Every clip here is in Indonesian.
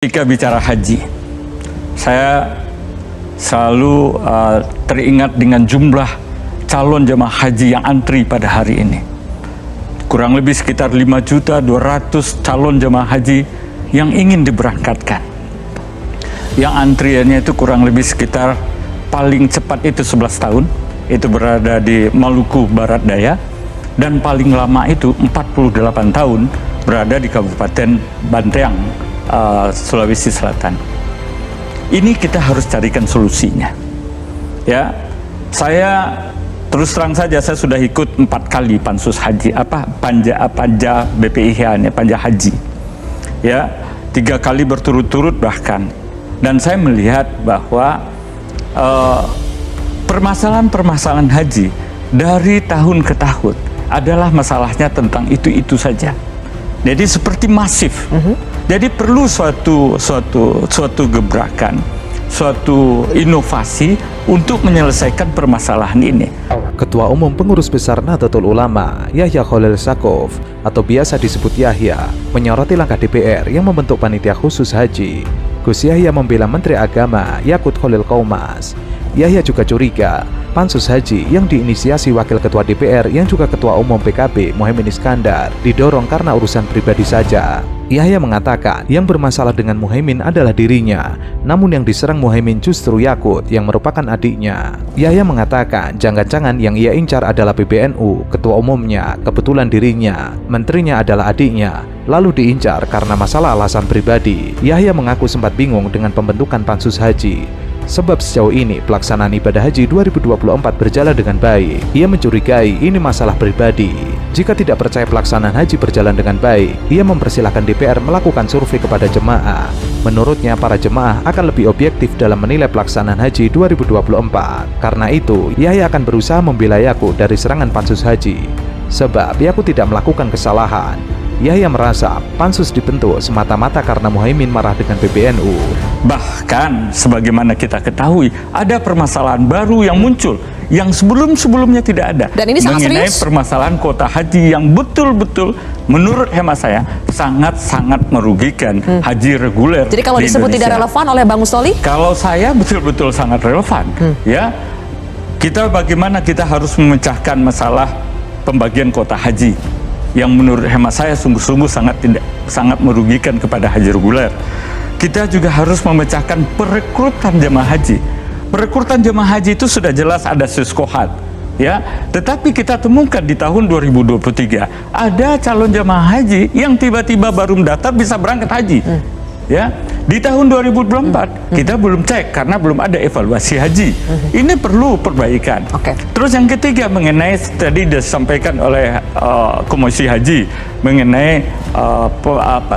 Ketika bicara haji, saya selalu teringat dengan jumlah calon jemaah haji yang antri pada hari ini. Kurang lebih sekitar 5.200.000 calon jemaah haji yang ingin diberangkatkan. Yang antriannya itu kurang lebih sekitar paling cepat itu 11 tahun, itu berada di Maluku Barat Daya, dan paling lama itu 48 tahun berada di Kabupaten Banteang, Sulawesi Selatan. Ini kita harus carikan solusinya. Ya, saya terus terang saja saya sudah ikut 4 kali pansus haji, panja BPIH, panja haji. Ya, 3 kali berturut-turut bahkan. Dan saya melihat bahwa permasalahan-permasalahan haji dari tahun ke tahun adalah masalahnya tentang itu-itu saja. Jadi seperti masif. Jadi perlu suatu gebrakan, suatu inovasi untuk menyelesaikan permasalahan ini. Ketua Umum Pengurus Besar Nahdlatul Ulama, Yahya Khalil Stakuf, atau biasa disebut Yahya, menyoroti langkah DPR yang membentuk panitia khusus haji. Gus Yahya membela Menteri Agama Yakut Khalil Qaumas. Yahya juga curiga pansus haji yang diinisiasi Wakil Ketua DPR yang juga Ketua Umum PKB Muhaimin Iskandar didorong karena urusan pribadi saja. Yahya mengatakan yang bermasalah dengan Muhaimin adalah dirinya, namun yang diserang Muhaimin justru Yakut yang merupakan adiknya. Yahya mengatakan jangan-jangan yang ia incar adalah PBNU, ketua umumnya, kebetulan dirinya, menterinya adalah adiknya, lalu diincar karena masalah alasan pribadi. Yahya mengaku sempat bingung dengan pembentukan pansus haji, sebab sejauh ini pelaksanaan ibadah haji 2024 berjalan dengan baik. Ia mencurigai ini masalah pribadi. Jika tidak percaya pelaksanaan haji berjalan dengan baik, ia mempersilahkan DPR melakukan survei kepada jemaah. Menurutnya para jemaah akan lebih objektif dalam menilai pelaksanaan haji 2024. Karena itu, Yahya akan berusaha membela Yakut dari serangan pansus haji, sebab Yakut tidak melakukan kesalahan. Yahya merasa pansus dibentuk semata-mata karena Muhaimin marah dengan PBNU. Bahkan sebagaimana kita ketahui, ada permasalahan baru yang muncul yang sebelum-sebelumnya tidak ada. Dan ini sangat mengenai serius. permasalahan kuota haji yang betul-betul menurut hemat saya sangat-sangat merugikan haji reguler. Jadi kalau di disebut Indonesia tidak relevan oleh Bang Mustoli? Kalau saya betul-betul sangat relevan. Ya, bagaimana kita harus memecahkan masalah pembagian kuota haji yang menurut hemat saya sungguh-sungguh sangat merugikan kepada haji reguler. Kita juga harus memecahkan perekrutan jemaah haji. Perekrutan jemaah haji itu sudah jelas ada siskohat, ya. Tetapi kita temukan di tahun 2023 ada calon jemaah haji yang tiba-tiba baru mendaftar bisa berangkat haji, ya. Di tahun 2024 kita belum cek karena belum ada evaluasi haji. Ini perlu perbaikan. Terus yang ketiga mengenai tadi disampaikan oleh Komisi Haji mengenai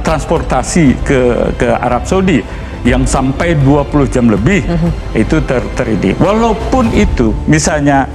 transportasi ke Arab Saudi yang sampai 20 jam lebih itu terjadi. Walaupun itu misalnya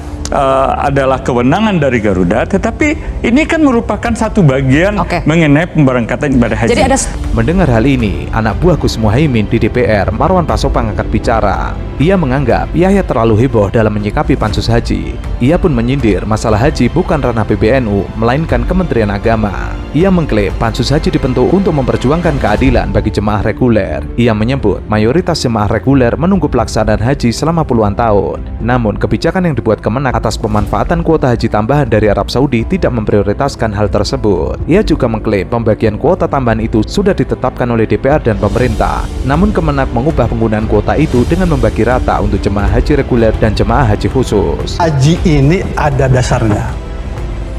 adalah kewenangan dari Garuda, tetapi ini kan merupakan satu bagian mengenai pemberangkatan ibadah haji. Jadi Mendengar hal ini, anak buah Gus Muhaimin di DPR, Marwan Pasopang, angkat bicara. Ia menganggap Yahya terlalu heboh dalam menyikapi pansus haji. Ia pun menyindir masalah haji bukan ranah PBNU, melainkan Kementerian Agama. Ia mengklaim pansus haji dibentuk untuk memperjuangkan keadilan bagi jemaah reguler. Ia menyebut mayoritas jemaah reguler menunggu pelaksanaan haji selama puluhan tahun. Namun kebijakan yang dibuat Kemenak atas pemanfaatan kuota haji tambahan dari Arab Saudi tidak memprioritaskan hal tersebut. Ia juga mengklaim pembagian kuota tambahan itu sudah ditetapkan oleh DPR dan pemerintah. Namun Kemenak mengubah penggunaan kuota itu dengan membagi rata untuk jemaah haji reguler dan jemaah haji khusus. Haji ini ada dasarnya.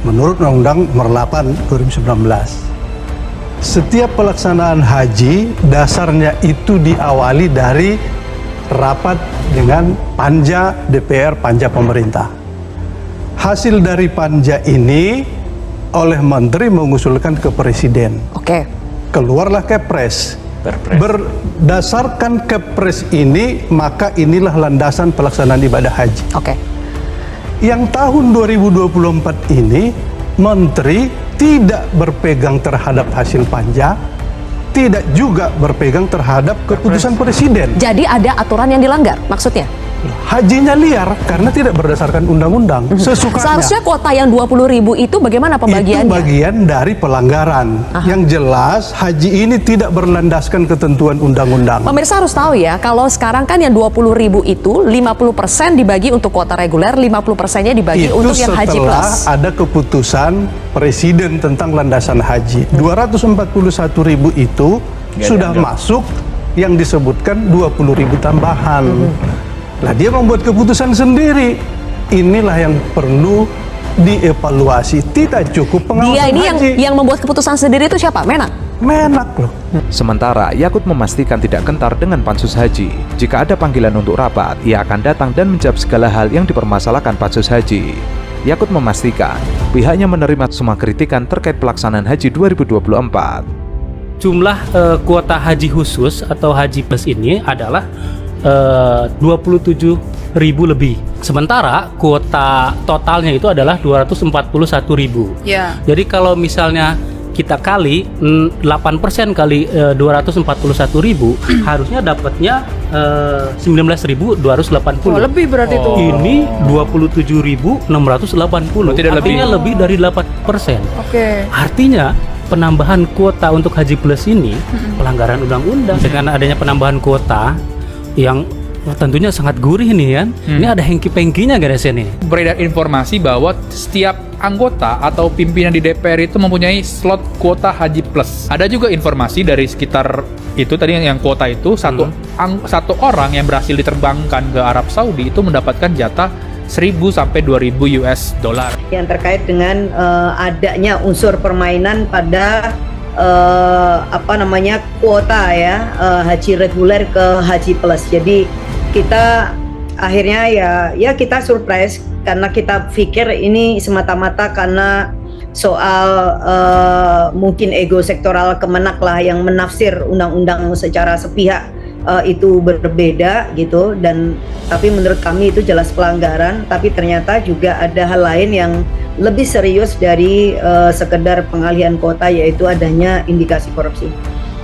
Menurut Undang-Undang Nomor 8 2019, setiap pelaksanaan haji dasarnya itu diawali dari rapat dengan panja DPR, panja pemerintah. Hasil dari panja ini oleh menteri mengusulkan ke presiden. Keluarlah Kepres. Berdasarkan Kepres ini, maka inilah landasan pelaksanaan ibadah haji. Yang tahun 2024 ini, menteri tidak berpegang terhadap hasil panja, tidak juga berpegang terhadap keputusan presiden. Jadi ada aturan yang dilanggar maksudnya? Hajinya liar karena tidak berdasarkan undang-undang. Sesukanya. Seharusnya kuota yang 20.000 itu bagaimana pembagiannya? Itu bagian dari pelanggaran. Yang jelas haji ini tidak berlandaskan ketentuan undang-undang. Pemirsa harus tahu ya, kalau sekarang kan yang 20.000 itu 50% dibagi untuk kuota reguler, 50%-nya dibagi itu untuk yang haji plus. setelah ada keputusan Presiden tentang landasan haji. 241.000 itu sudah masuk yang disebutkan 20.000 tambahan. Nah, dia membuat keputusan sendiri. Inilah yang perlu dievaluasi. Tidak cukup pengawasan Dia ini haji. yang membuat keputusan sendiri itu siapa? Menak? Menak loh. Sementara Yakut memastikan tidak gentar dengan pansus haji. Jika ada panggilan untuk rapat, ia akan datang dan menjawab segala hal yang dipermasalahkan pansus haji. Yakut memastikan pihaknya menerima semua kritikan terkait pelaksanaan haji 2024. Jumlah kuota haji khusus atau haji plus ini adalah 27.000 lebih. Sementara kuota totalnya itu adalah 241.000. Ya. Jadi kalau misalnya kita kali 8% kali 241.000, harusnya dapatnya 19.280. Oh, lebih berarti itu. Ini 27.680. Artinya lebih dari 8%. Oke. Artinya penambahan kuota untuk haji plus ini pelanggaran undang-undang. Dengan adanya penambahan kuota yang tentunya sangat gurih nih kan. Ini ada hengki-pengkinya guys ini. Beredar informasi bahwa setiap anggota atau pimpinan di DPR itu mempunyai slot kuota haji plus. Ada juga informasi dari sekitar itu tadi yang kuota itu satu orang yang berhasil diterbangkan ke Arab Saudi itu mendapatkan jatah 1.000 sampai 2.000 US dollar. Yang terkait dengan adanya unsur permainan pada kuota ya, haji reguler ke haji plus. Jadi kita akhirnya ya kita surprise karena kita pikir ini semata-mata karena soal mungkin ego sektoral Kemenak lah yang menafsir undang-undang secara sepihak. Itu berbeda gitu, dan tapi menurut kami itu jelas pelanggaran, tapi ternyata juga ada hal lain yang lebih serius dari sekedar pengalihan kuota, yaitu adanya indikasi korupsi.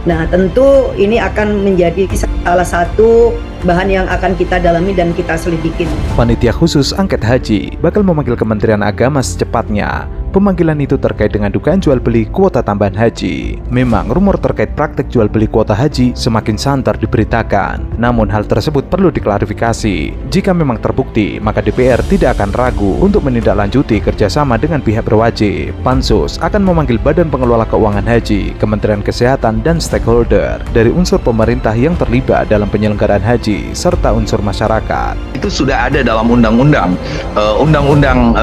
Nah, tentu ini akan menjadi salah satu bahan yang akan kita dalami dan kita selidikin. Panitia khusus angket haji bakal memanggil Kementerian Agama secepatnya. Pemanggilan itu terkait dengan dugaan jual beli kuota tambahan haji. Memang rumor terkait praktek jual beli kuota haji semakin santer diberitakan. Namun hal tersebut perlu diklarifikasi. Jika memang terbukti, maka DPR tidak akan ragu untuk menindaklanjuti kerjasama dengan pihak berwajib. Pansus akan memanggil Badan Pengelola Keuangan Haji, Kementerian Kesehatan, dan stakeholder dari unsur pemerintah yang terlibat dalam penyelenggaraan haji serta unsur masyarakat. Itu sudah ada dalam undang-undang Undang-Undang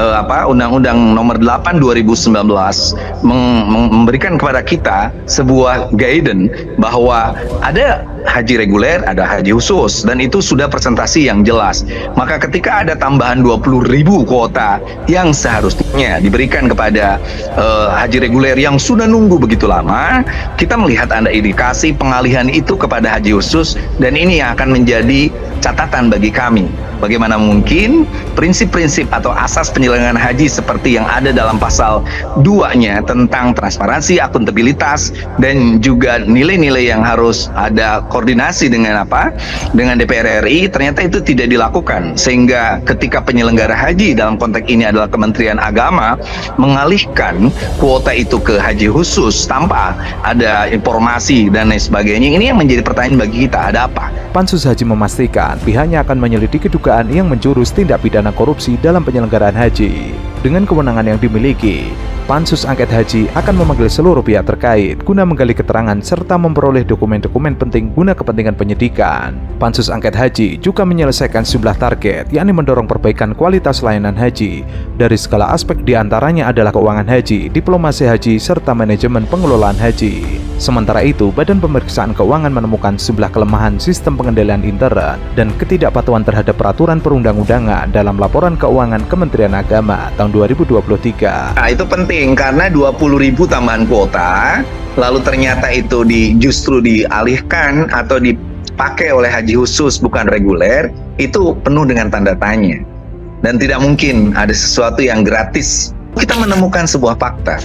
Nomor 8 2019 memberikan kepada kita sebuah guidance bahwa ada haji reguler, ada haji khusus, dan itu sudah presentasi yang jelas. Maka ketika ada tambahan 20.000 kuota yang seharusnya diberikan kepada haji reguler yang sudah nunggu begitu lama, kita melihat ada indikasi pengalihan itu kepada haji khusus, dan ini yang akan menjadi catatan bagi kami. Bagaimana mungkin prinsip-prinsip atau asas penyelenggaraan haji seperti yang ada dalam pasal 2-nya tentang transparansi, akuntabilitas, dan juga nilai-nilai yang harus ada koordinasi dengan DPR RI, ternyata itu tidak dilakukan, sehingga ketika penyelenggara haji dalam konteks ini adalah Kementerian Agama mengalihkan kuota itu ke haji khusus tanpa ada informasi dan lain sebagainya, ini yang menjadi pertanyaan bagi kita, ada apa? Pansus Haji memastikan pihaknya akan menyelidiki dugaan yang menjurus tindak pidana korupsi dalam penyelenggaraan haji. Dengan kewenangan yang dimiliki, Pansus Angket Haji akan memanggil seluruh pihak terkait guna menggali keterangan serta memperoleh dokumen-dokumen penting guna kepentingan penyidikan. Pansus Angket Haji juga menyelesaikan sejumlah target, yakni mendorong perbaikan kualitas layanan haji dari segala aspek, diantaranya adalah keuangan haji, diplomasi haji, serta manajemen pengelolaan haji. Sementara itu, Badan Pemeriksaan Keuangan menemukan sejumlah kelemahan sistem pengendalian intern dan ketidakpatuhan terhadap peraturan perundang-undangan dalam laporan keuangan Kementerian Agama tahun 2023. Nah, itu penting karena 20.000 tambahan kuota, lalu ternyata itu justru dialihkan atau dipakai oleh haji khusus bukan reguler, itu penuh dengan tanda tanya. Dan tidak mungkin ada sesuatu yang gratis. Kita menemukan sebuah fakta.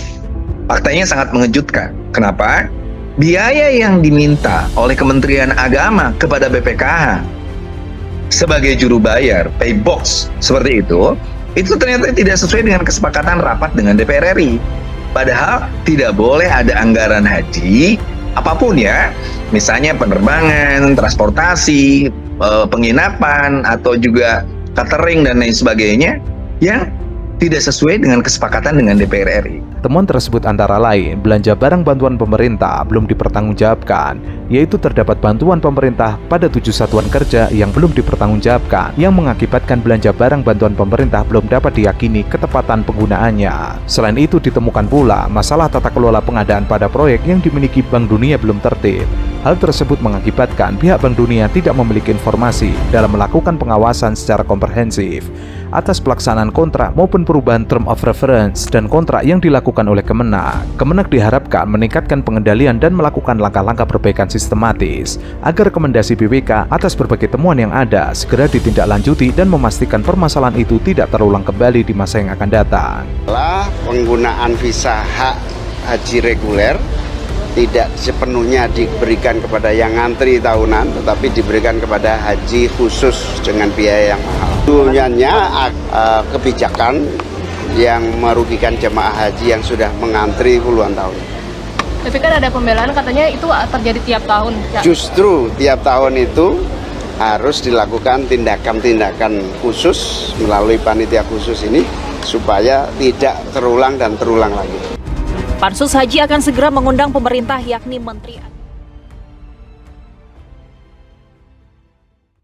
Faktanya sangat mengejutkan. Kenapa? Biaya yang diminta oleh Kementerian Agama kepada BPKH sebagai juru bayar, pay box seperti itu ternyata tidak sesuai dengan kesepakatan rapat dengan DPR RI. Padahal tidak boleh ada anggaran haji apapun ya, misalnya penerbangan, transportasi, penginapan, atau juga catering dan lain sebagainya yang tidak sesuai dengan kesepakatan dengan DPR RI. Temuan tersebut antara lain belanja barang bantuan pemerintah belum dipertanggungjawabkan, yaitu terdapat bantuan pemerintah pada 7 satuan kerja yang belum dipertanggungjawabkan, yang mengakibatkan belanja barang bantuan pemerintah belum dapat diyakini ketepatan penggunaannya. Selain itu ditemukan pula masalah tata kelola pengadaan pada proyek yang dimiliki Bank Dunia belum tertib. Hal tersebut mengakibatkan pihak Bank Dunia tidak memiliki informasi dalam melakukan pengawasan secara komprehensif atas pelaksanaan kontrak maupun perubahan term of reference dan kontrak yang dilakukan oleh Kemenak. Kemenak diharapkan meningkatkan pengendalian dan melakukan langkah-langkah perbaikan sistematis agar rekomendasi BPK atas berbagai temuan yang ada segera ditindaklanjuti dan memastikan permasalahan itu tidak terulang kembali di masa yang akan datang. Penggunaan visa hak haji reguler tidak sepenuhnya diberikan kepada yang ngantri tahunan, tetapi diberikan kepada haji khusus dengan biaya yang mahal. Sebenarnya kebijakan yang merugikan jemaah haji yang sudah mengantri puluhan tahun. Tapi kan ada pembelaan katanya itu terjadi tiap tahun. Ya. Justru tiap tahun itu harus dilakukan tindakan-tindakan khusus melalui panitia khusus ini supaya tidak terulang dan terulang lagi. Pansus Haji akan segera mengundang pemerintah yakni Menteri